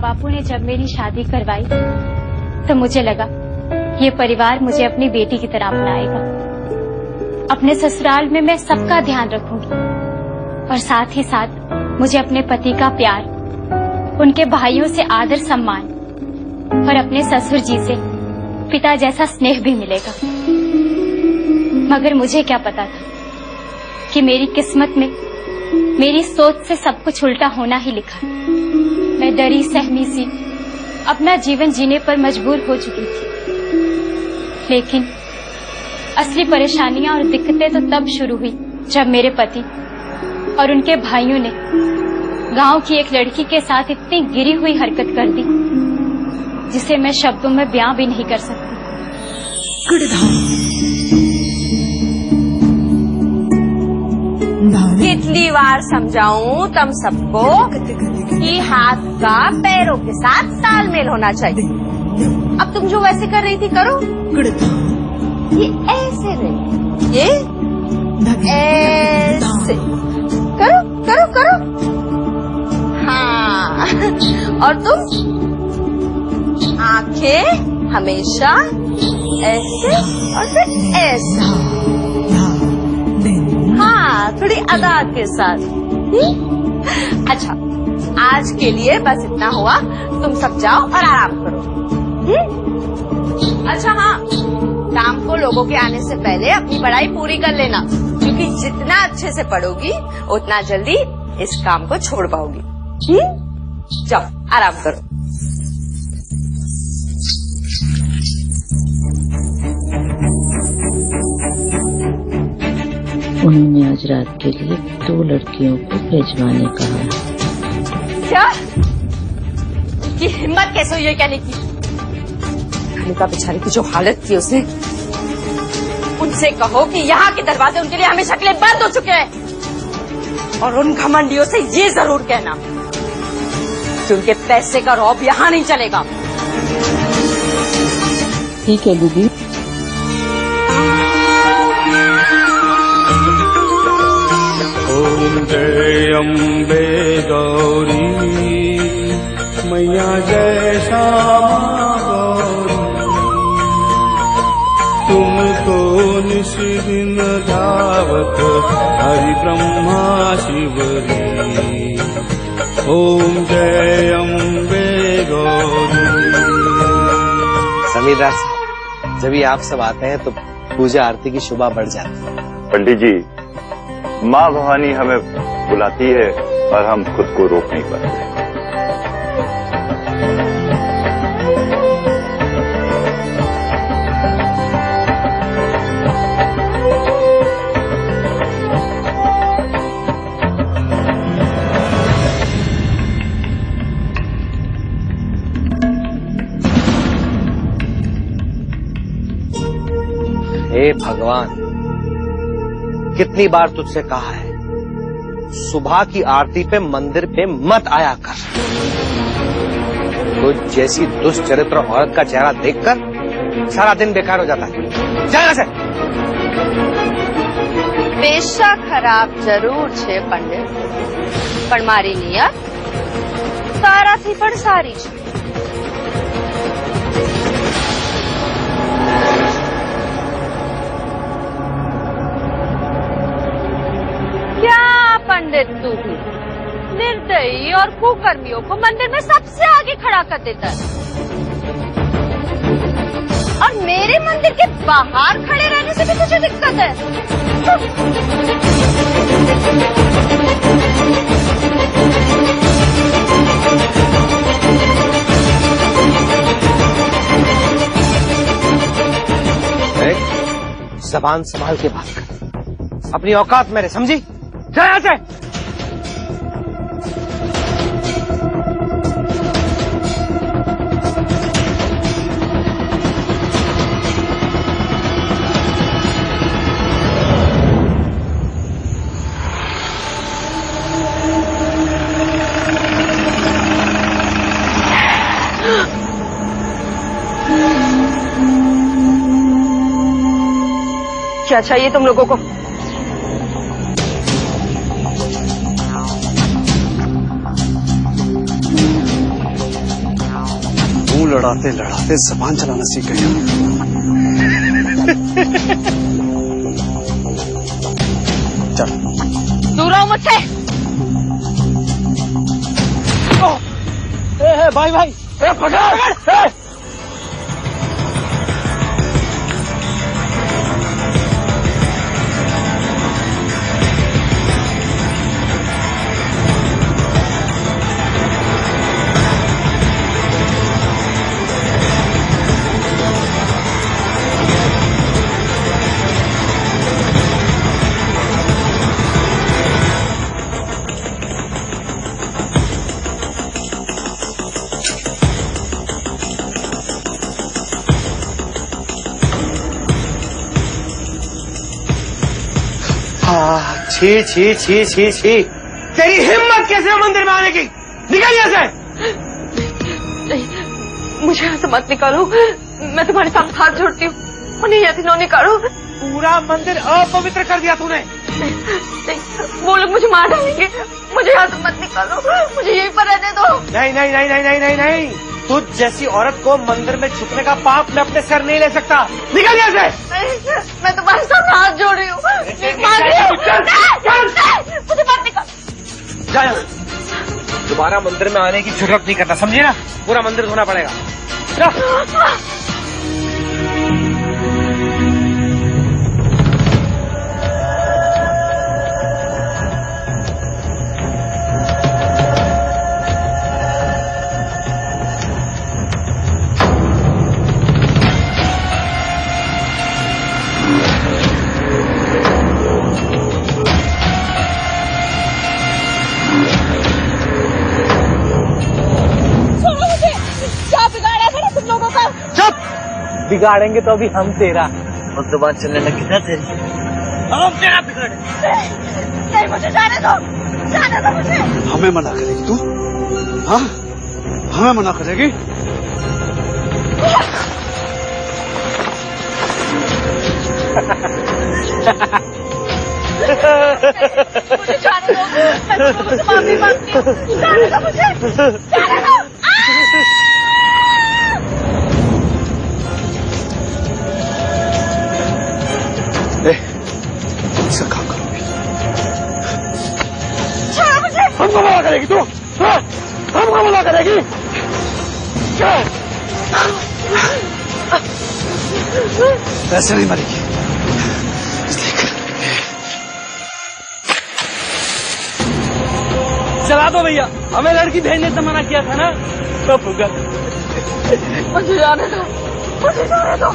बापू ने जब मेरी शादी करवाई तो मुझे लगा ये परिवार मुझे अपनी बेटी की तरह अपनाएगा। अपने ससुराल में मैं सबका ध्यान रखूंगी और साथ ही साथ मुझे अपने पति का प्यार, उनके भाइयों से आदर सम्मान और अपने ससुर जी से पिता जैसा स्नेह भी मिलेगा। मगर मुझे क्या पता था कि मेरी किस्मत में मेरी सोच से सब कुछ उल्टा होना ही लिखा। मैं डरी सहमी सी अपना जीवन जीने पर मजबूर हो चुकी थी। लेकिन असली परेशानियां और दिक्कतें तो तब शुरू हुई जब मेरे पति और उनके भाइयों ने गांव की एक लड़की के साथ इतनी गिरी हुई हरकत कर दी जिसे मैं शब्दों में बयां भी नहीं कर सकती। कितनी बार समझाऊं तुम सबको कि हाथ का पैरों के साथ तालमेल होना चाहिए। अब तुम जो वैसे कर रही थी करो। ये ऐसे नहीं, ये ऐसे करो करो करो। हाँ, और तुम आंखें हमेशा ऐसे और फिर ऐसे। हाँ, थोड़ी अदा के साथ। अच्छा, आज के लिए बस इतना हुआ। तुम सब जाओ और आराम करो। अच्छा हाँ, शाम को लोगों के आने से पहले अपनी पढ़ाई पूरी कर लेना, क्योंकि जितना अच्छे से पढ़ोगी उतना जल्दी इस काम को छोड़ पाओगी। जाओ आराम करो। उन्होंने आज रात के लिए 2 लड़कियों को भेजवाने कहा। क्या? कि हिम्मत कैसे हुई है कहने की? खनिका बेचारी की जो हालत थी उसने, उनसे कहो कि यहाँ के दरवाजे उनके लिए हमेशा के लिए बंद हो चुके हैं। और उन घमंडियों से ये जरूर कहना कि उनके पैसे का रौब यहाँ नहीं चलेगा। ठीक है दीदी। ओम जय अम्बे गौरी मैया जय श्यामा गौरी, तुमको निश दिन धावत हरि ब्रह्मा शिवरी। ओम जय अम्बे गौरी। जमींदार साहब, जब आप सब आते हैं तो पूजा आरती की शोभा बढ़ जाती है। पंडित जी, माँ भवानी हमें बुलाती है और हम खुद को रोक नहीं पाते। हे भगवान, कितनी बार तुझसे कहा है सुबह की आरती पे मंदिर पे मत आया कर। तो जैसी दुष्चरित्र औरत का चेहरा देखकर सारा दिन बेकार हो जाता है। जा यहाँ से। पेशा खराब जरूर छे पंडित, पण मारी नियत ताराथी पण सारी छे। क्या पंडित तू भी निर्दयी और कुकर्मियों को मंदिर में सबसे आगे खड़ा कर देता है, और मेरे मंदिर के बाहर खड़े रहने से भी तुझे दिक्कत है? जबान संभाल के बात कर, अपनी औकात मेरे समझी। जा यहाँ से। क्या चाहिए तुम लोगों को? लड़ाते लड़ाते जबान चलाना सीख गए हम। चल दूर रहो मुझसे। भाई भाई पकड़। छी छी छी छी छी, तेरी हिम्मत कैसे है मंदिर में आने की? निकल यहाँ से। नहीं, मुझे यहाँ से मत निकालो। मैं तुम्हारे साथ हाथ जोड़ती हूँ, उन्हें यहाँ से न निकालो। पूरा मंदिर अपवित्र कर दिया तूने। नहीं, वो लोग मुझे मार डालेंगे। मुझे यहाँ से मत निकालो, मुझे यहीं पर रहने दो। नहीं नहीं नहीं नहीं नहीं नहीं नहीं, तुझ जैसी औरत को मंदिर में छुपने का पाप मैं अपने सर नहीं ले सकता। निकल यहाँ से। नहीं, मैं तुम्हारे साथ हाथ जोड़ रही हूँ। मुझे मत निकालो। जा यहाँ। दोबारा मंदिर में आने की जरूरत नहीं करता, समझे ना? पूरा मंदिर धोना पड़ेगा। बिगाड़ेंगे तो अभी हम तेरा, और जुबान चलने लगी ना तेरी, हम तेरा बिगाड़े। नहीं, मुझे जाने दो, जाने दो मुझे। हमें मना करेगी तू? हाँ, हमें मना करेगी? मुझे जाने दो, मैं तुमसे माफी मांगती हूँ। जाने दो मुझे, जाने दो। ऐसा काम करोगी? हमको मना करेगी तू? हाँ? हमको मना करेगी? ऐसे नहीं मरेगी। चला दो भैया, हमें लड़की भेजने से मना किया था ना, तो भुगत। मुझे जाने दो, मुझे जाने दो।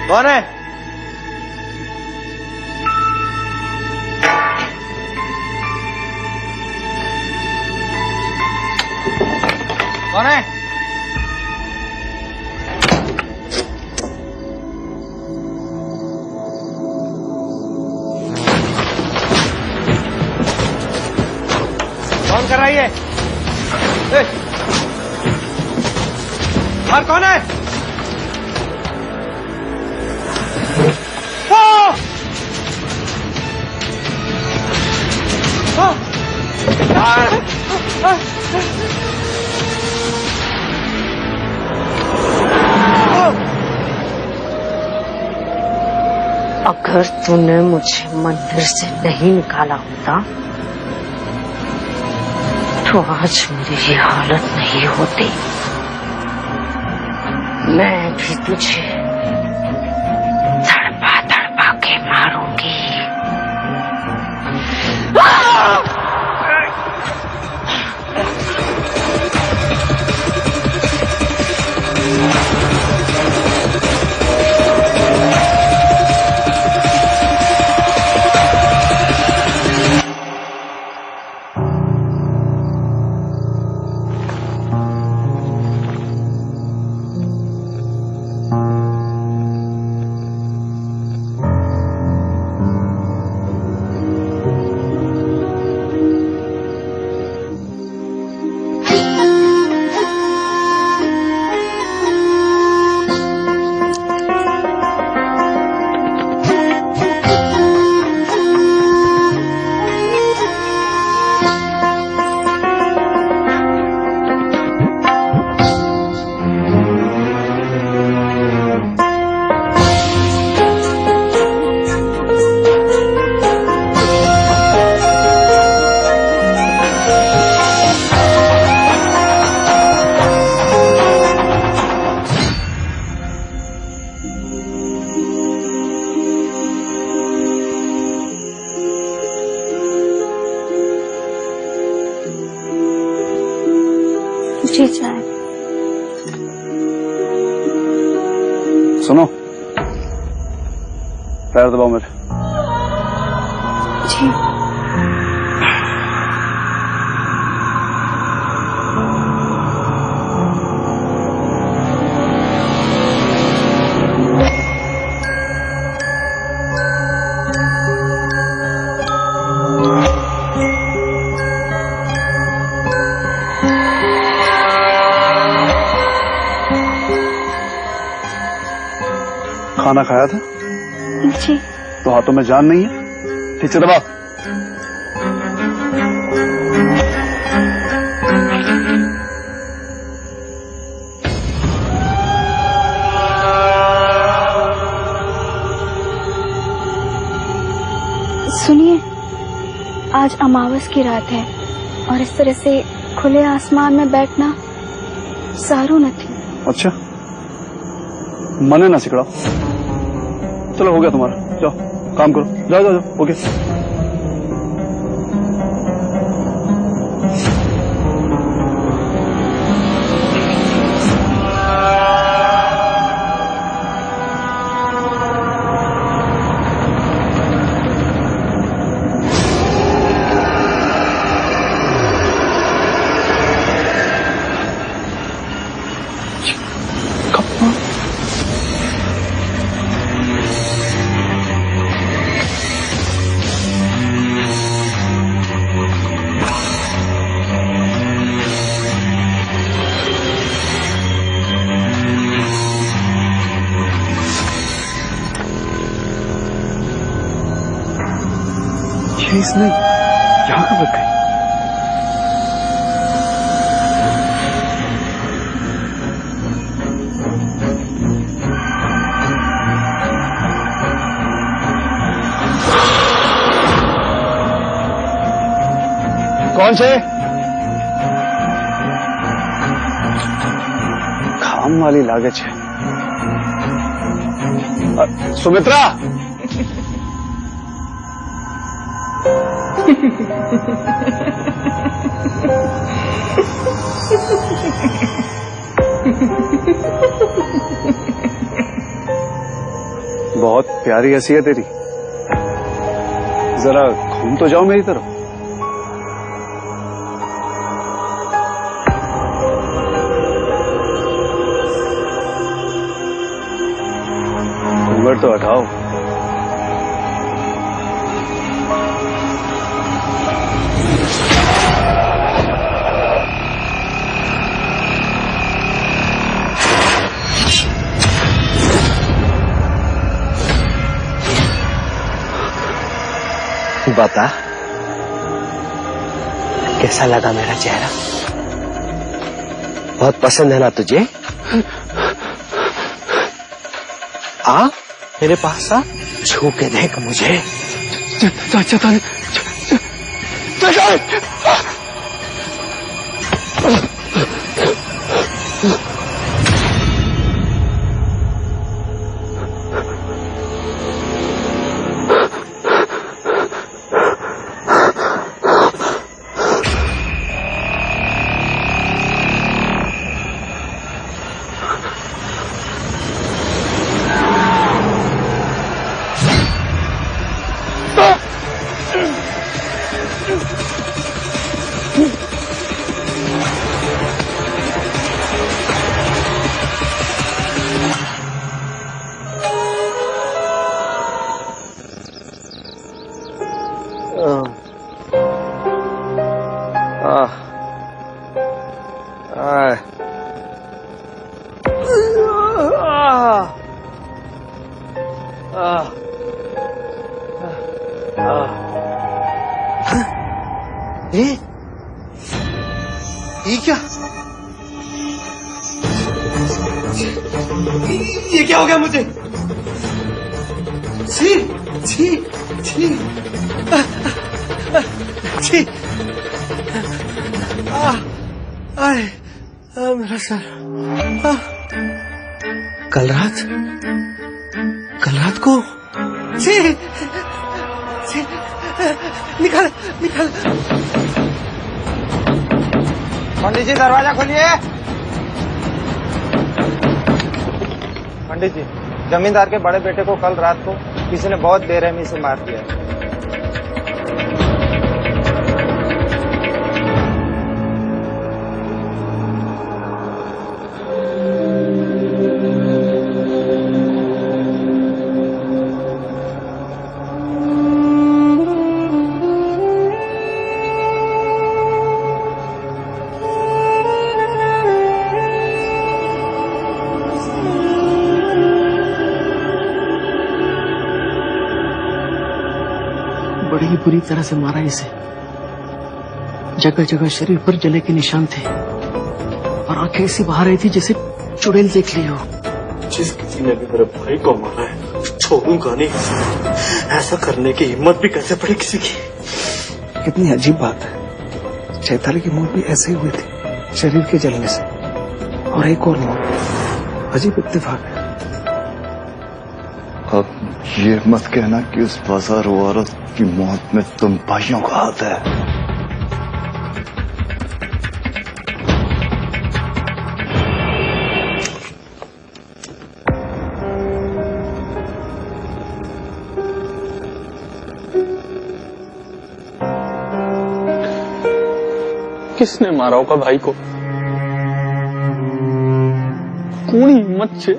कौन है? कौन है? कौन कर रही है? और कौन है? अगर तूने मुझे मंदिर से नहीं निकाला होता तो आज मेरी ये हालत नहीं होती। मैं भी तुझे तड़पा तड़पा के मारूंगी। जी चाय। सुनो, पैर दबाओ मेरे। जी। खाना खाया था? जी। तो हाथों में जान नहीं है? ठीक से दबाओ। सुनिए, आज अमावस की रात है और इस तरह से खुले आसमान में बैठना सारू नहीं। अच्छा, मने ना सिकड़ाओ। चलो हो गया तुम्हारा, जाओ काम करो, जाओ जाओ जाओ, ओके। इसने यहाँ कब रख गई? कौन से? काम वाली लागे छे। सुमित्रा, बहुत प्यारी हंसी है तेरी, जरा घूम तो जाओ मेरी तरफ। घूंघट तो हटाओ। बता, कैसा लगा मेरा चेहरा? बहुत पसंद है ना तुझे? आ मेरे पास आ, छू के देख मुझे। ये क्या? ये क्या हो गया मुझे? छी छी छी छी, मेरा सर। कल रात को छी छी, निकाल निकाल। पंडित जी दरवाजा खोलिए। पंडित जी, जमींदार के बड़े बेटे को कल रात को किसी ने बहुत बेरहमी से मार दिया। बड़ी ही बुरी तरह से मारा इसे। जगह जगह शरीर पर जले के निशान थे और आंखें ऐसी बाहर आई थी जैसे चुड़ैल देख ली हो। जिस किसी ने भी मेरे भाई को मारा है छोड़ूंगा नहीं। ऐसा करने की हिम्मत भी कैसे पड़ी किसी की। कितनी अजीब बात है, चैताली की मौत भी ऐसे ही हुई थी, शरीर के जलने से। और एक और मौत, अजीब इत्तेफाक है। अब ये मत कहना कि उस बाजार औरत की मौत में तुम भाइयों का हाथ है। किसने मारा होगा भाई को? कौन हिम्मत से?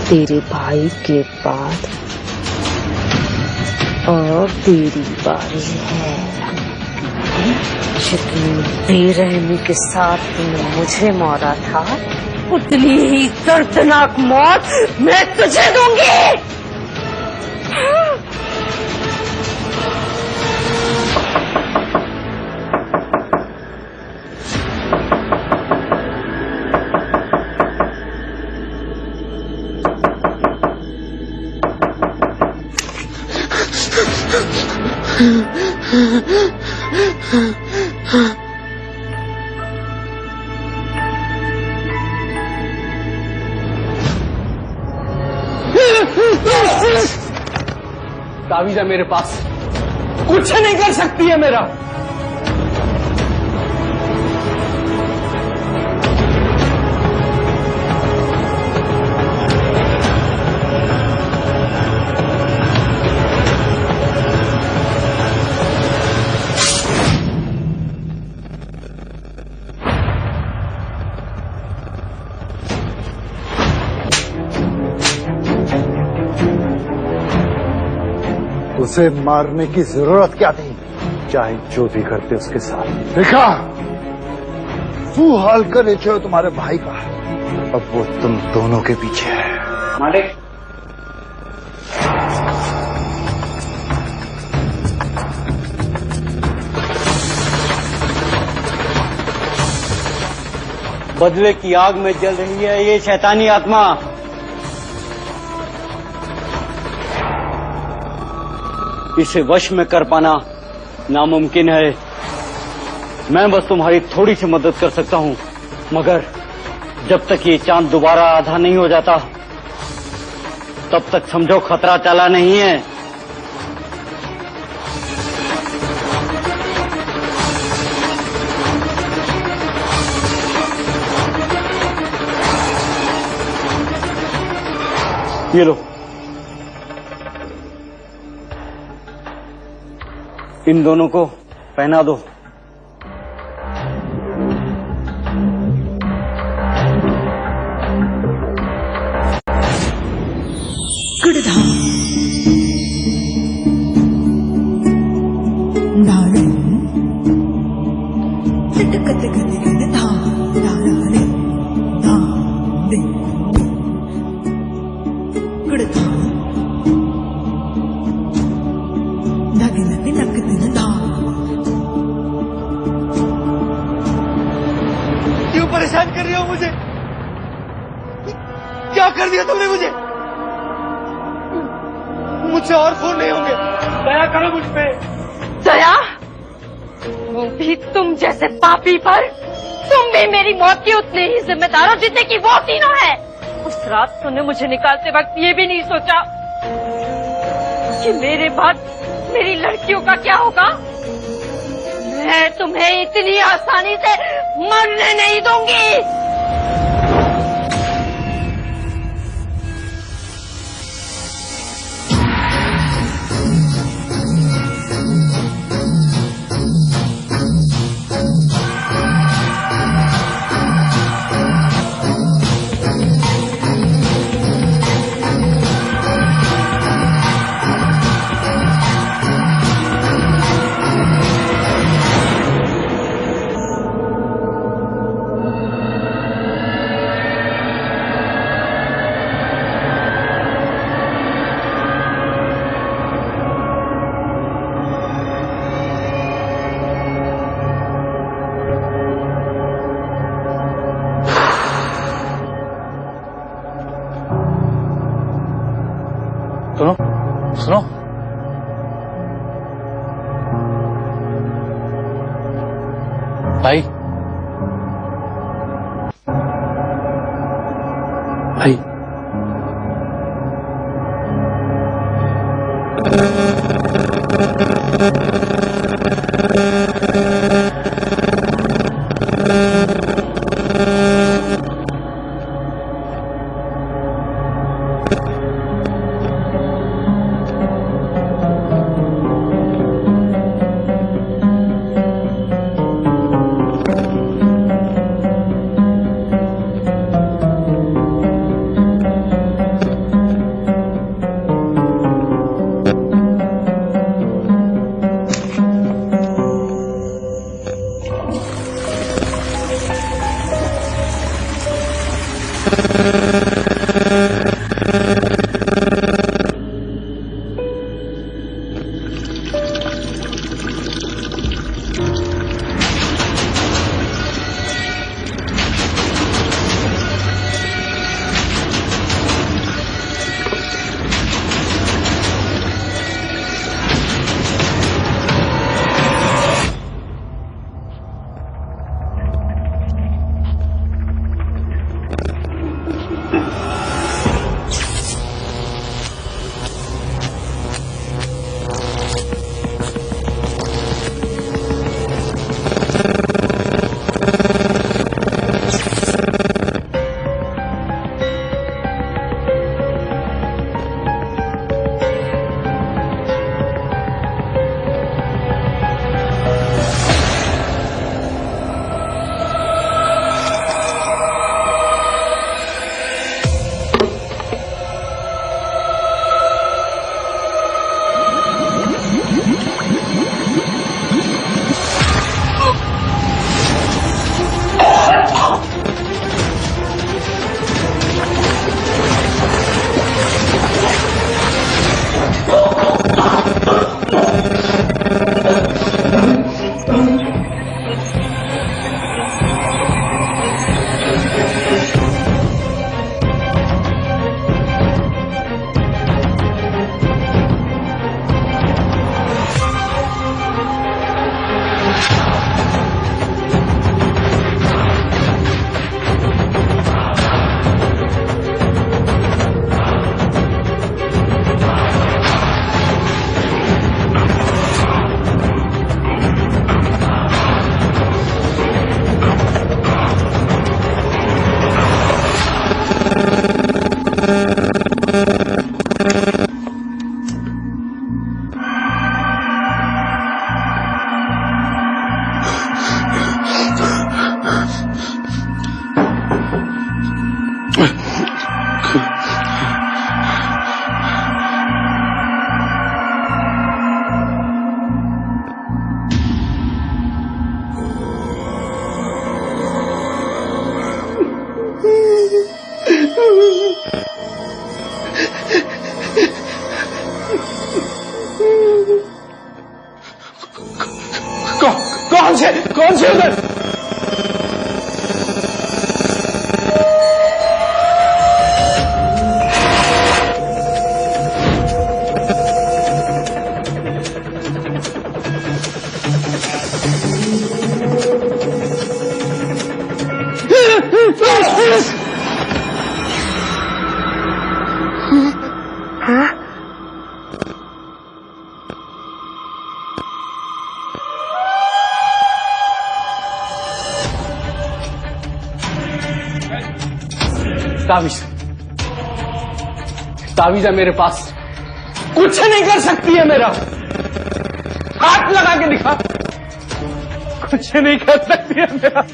तेरे भाई के बाद और तेरी बारी है। जितनी बेरहमी के साथ तूने मुझे मारा था, उतनी ही दर्दनाक मौत मैं तुझे दूंगी। तावीज़ है मेरे पास, कुछ नहीं कर सकती है मेरा। उसे मारने की जरूरत क्या थी? चाहे जो भी करते उसके साथ। देखा, तू हाल कर रहे हो तुम्हारे भाई का, अब वो तुम दोनों के पीछे है। मालिक, बदले की आग में जल रही है ये शैतानी आत्मा। इसे वश में कर पाना नामुमकिन है। मैं बस तुम्हारी थोड़ी सी मदद कर सकता हूं, मगर जब तक ये चांद दोबारा आधा नहीं हो जाता तब तक समझो खतरा टला नहीं है। ये लो, इन दोनों को पहना दो। क्यों परेशान कर रही हो मुझे? क्या कर दिया तुमने मुझे? मुझसे और फोन नहीं होंगे। दया करो मुझ पे। दया? वो भी तुम जैसे पापी पर? तुम भी मेरी मौत के उतने ही जिम्मेदार हो जितने की वो तीनों है। उस रात तुमने मुझे निकालते वक्त ये भी नहीं सोचा कि मेरे बाद मेरी लड़कियों का क्या होगा। मैं तुम्हें इतनी आसानी से मरने नहीं दूंगी। सुनो सुनो, भाई भाई कौन सी उधर? तावीज, तावीज है मेरे पास, कुछ नहीं कर सकती है मेरा। हाथ लगा के दिखा, कुछ नहीं कर सकती है मेरा।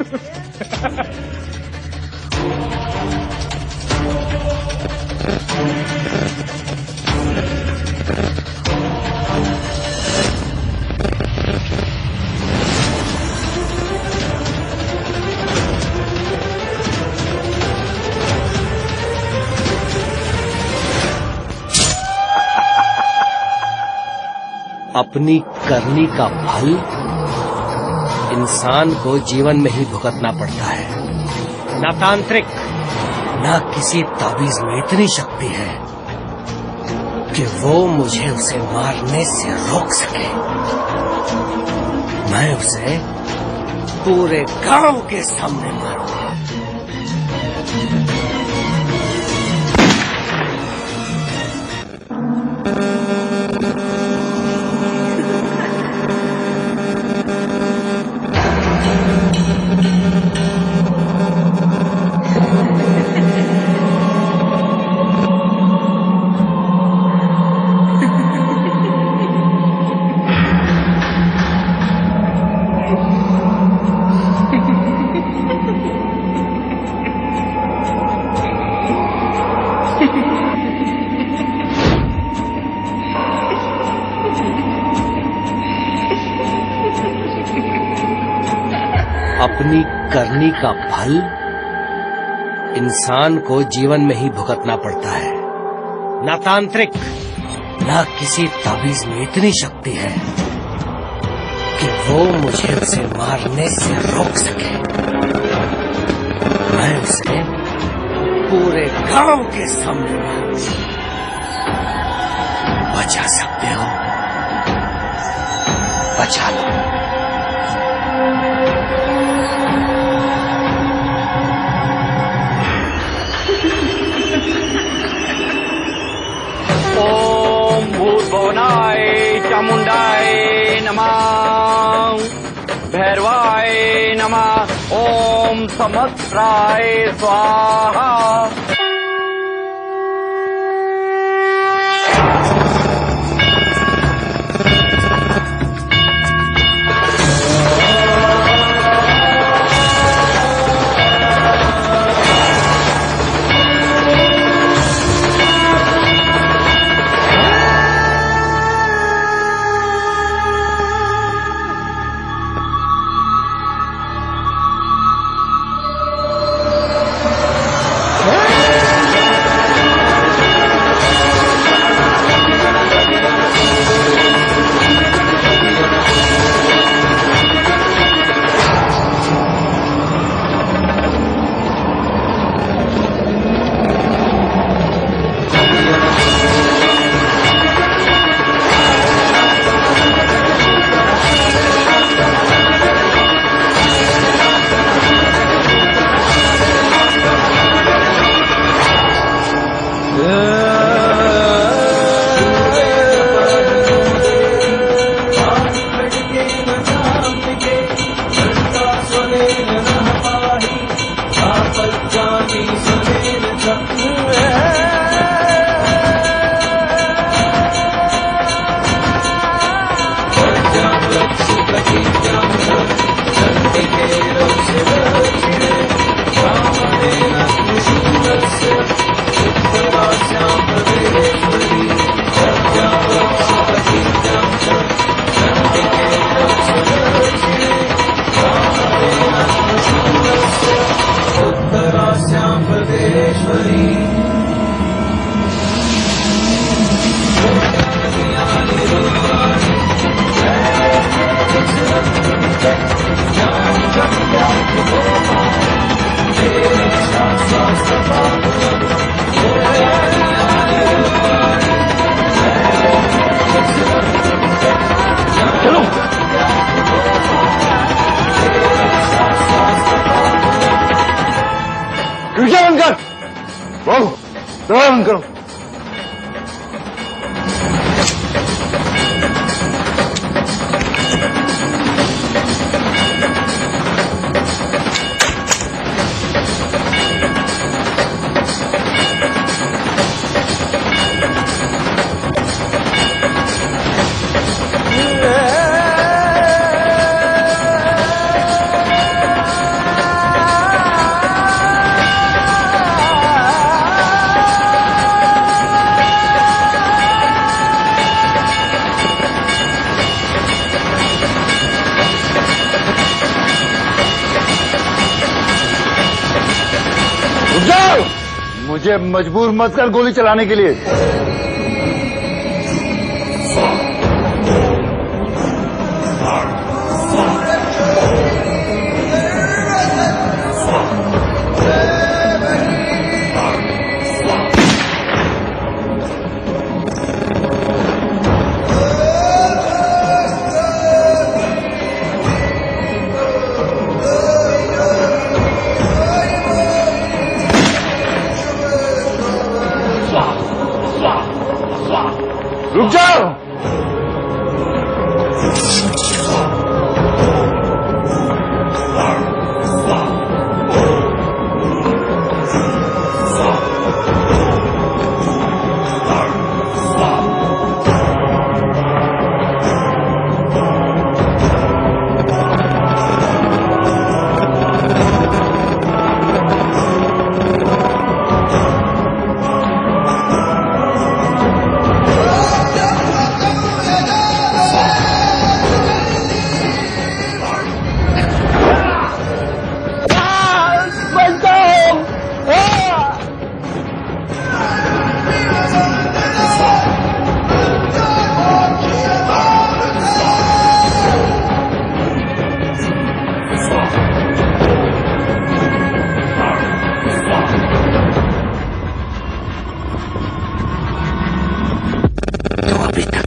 अपनी करनी का फल इंसान को जीवन में ही भुगतना पड़ता है। ना तांत्रिक, ना किसी ताबीज में इतनी शक्ति है कि वो मुझे उसे मारने से रोक सके। मैं उसे पूरे गांव के सामने मारूंगा। अपनी करनी का फल इंसान को जीवन में ही भुगतना पड़ता है। ना तांत्रिक, ना किसी ताबीज में इतनी शक्ति है कि वो मुझे उसे मारने से रोक सके। मैं उसे पूरे गांव के सामने मारूंगा। बचा सकते हो, बचा लो। ओम भूतभुवनाय चामुंडाय नमः, भैरवाय नमः, ओम समस्त्राय स्वाहा। Hey! बंद करो। मुझे मजबूर मत कर गोली चलाने के लिए। रुक जाओ।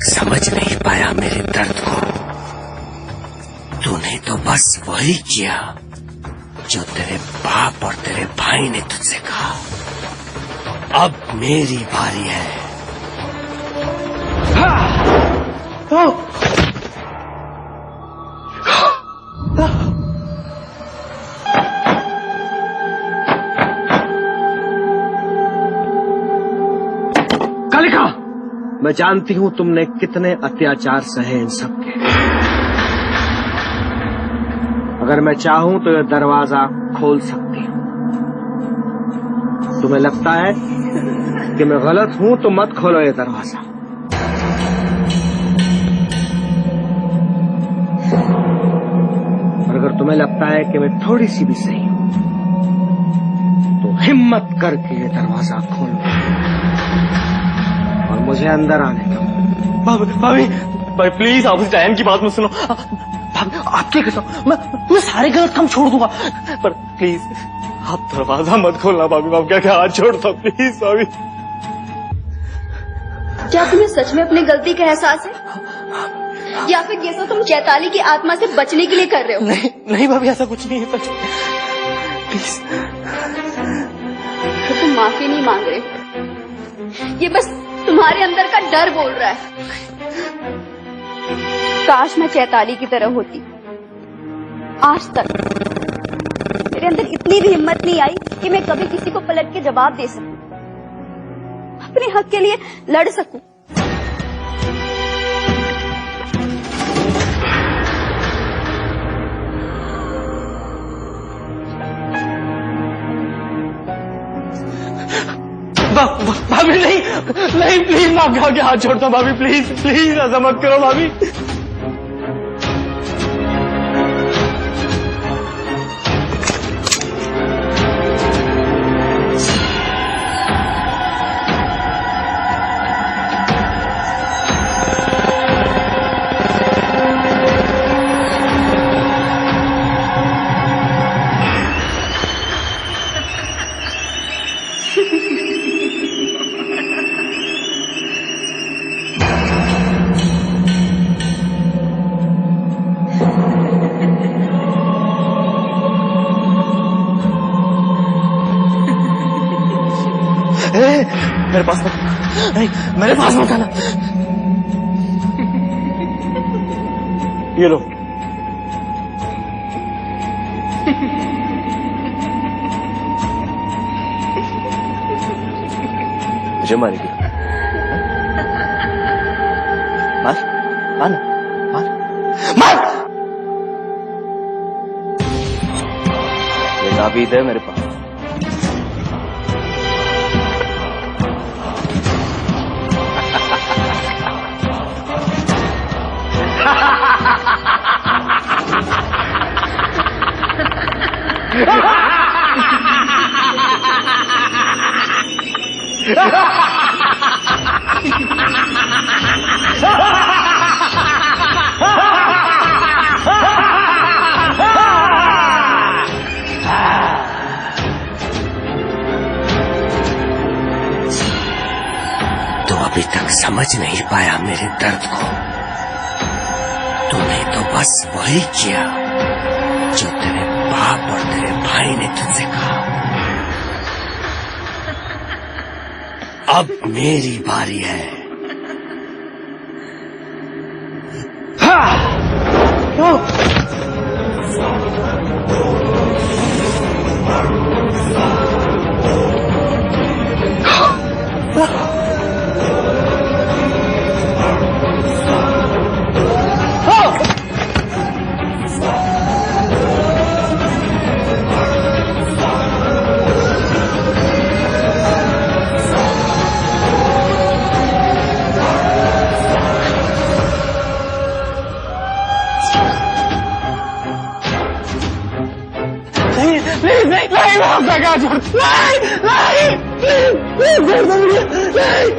समझ नहीं पाया मेरे दर्द को। तूने तो बस वही किया जो तेरे बाप और तेरे भाई ने तुझसे कहा। अब मेरी बारी है। कालिका, मैं जानती हूं तुमने कितने अत्याचार सहे इन सब के। अगर मैं चाहूं तो यह दरवाजा खोल सकती हूं। तुम्हें लगता है कि मैं गलत हूं तो मत खोलो ये दरवाजा। और अगर तुम्हें लगता है कि मैं थोड़ी सी भी सही हूं तो हिम्मत करके ये दरवाजा खोलो और मुझे अंदर आने दो। भाभी प्लीज आप उस डायन की बात मत सुनो। भाभी आपके कसम मैं सारे गलत काम छोड़ दूंगा, पर प्लीज आप दरवाजा मत खोलना। भाभी आप क्या हाथ छोड़ता प्लीज। भाभी क्या तुम्हें सच में अपनी गलती का एहसास है या फिर ये सब तुम चैताली की आत्मा से बचने के लिए कर रहे हो? नहीं भाभी ऐसा कुछ नहीं है, सच प्लीज। तो तुम माफी नहीं मांग रहे, ये बस तुम्हारे अंदर का डर बोल रहा है। काश मैं चैताली की तरह होती। आज तक मेरे अंदर इतनी भी हिम्मत नहीं आई कि मैं कभी किसी को पलट के जवाब दे सकूं, अपने हक के लिए लड़ सकूं। भाभी नहीं प्लीज, मैं आपके आगे हाथ छोड़ता हूँ। भाभी प्लीज ऐसा मत करो भाभी। मेरे पास मत, नहीं मेरे पास मत आना। ये लो। मुझे मारेगी? मार, मार, मार, मार। ये ताबीज है मेरे पास। तू अभी तक समझ नहीं पाया मेरे दर्द को। तूने तो बस वही किया जो तेरे बाप और तेरे भाई ने तुझसे कहा। अब मेरी बारी है। नहीं, मैं आपका क्या छोड़, नहीं, प्लीज छोड़ दो मुझे, नहीं,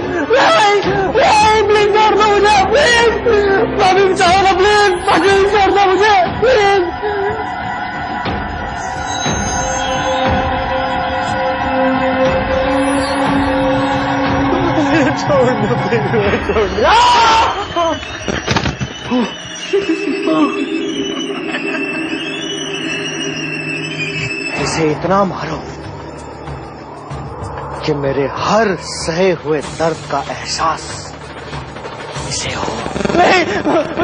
प्लीज छोड़ दो मुझे, प्लीज, भाभी बचाओ ना, प्लीज छोड़ दो मुझे, प्लीज। छोड़ दो, प्लीज छोड़ दो। इसे इतना मारो कि मेरे हर सहे हुए दर्द का एहसास इसे हो। नहीं,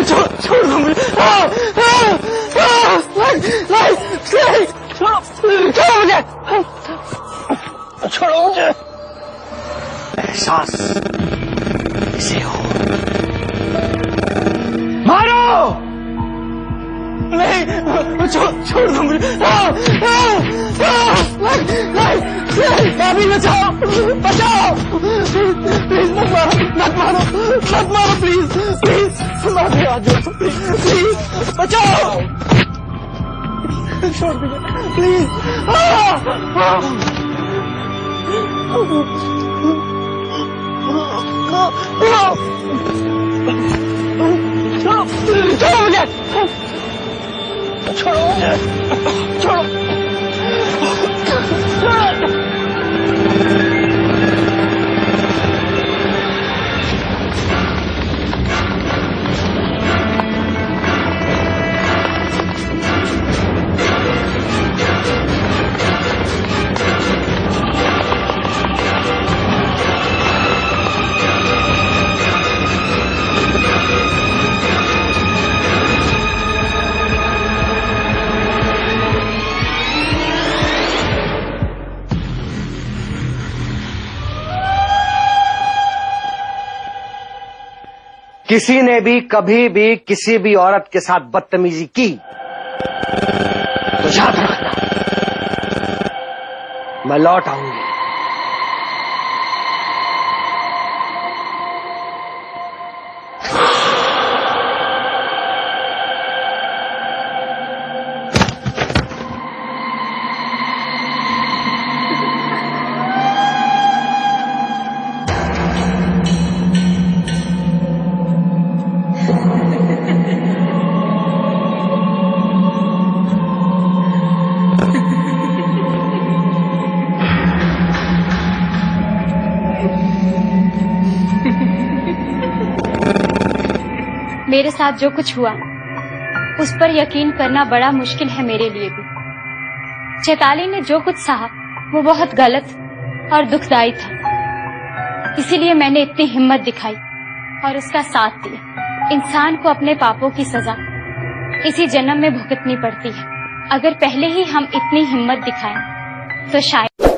छोड़ दो मुझे, छोड़ो मुझे, एहसास इसे हो। मारो, नहीं, छोड़ दो मुझे, भाभी बचाओ, बचाओ, प्लीज मत मारो, प्लीज, मार दे आज, प्लीज, बचाओ, छोड़ दीजिए, प्लीज, छोड़ो मुझे, छोड़ो। किसी ने भी कभी भी किसी भी औरत के साथ बदतमीजी की तो याद रखना, मैं लौट आऊंगी। मेरे साथ जो कुछ हुआ उस पर यकीन करना बड़ा मुश्किल है मेरे लिए भी। चैताली ने जो कुछ सहा वो बहुत गलत और दुखदाई था। इसीलिए मैंने इतनी हिम्मत दिखाई और उसका साथ दिया। इंसान को अपने पापों की सजा इसी जन्म में भुगतनी पड़ती है। अगर पहले ही हम इतनी हिम्मत दिखाएं तो शायद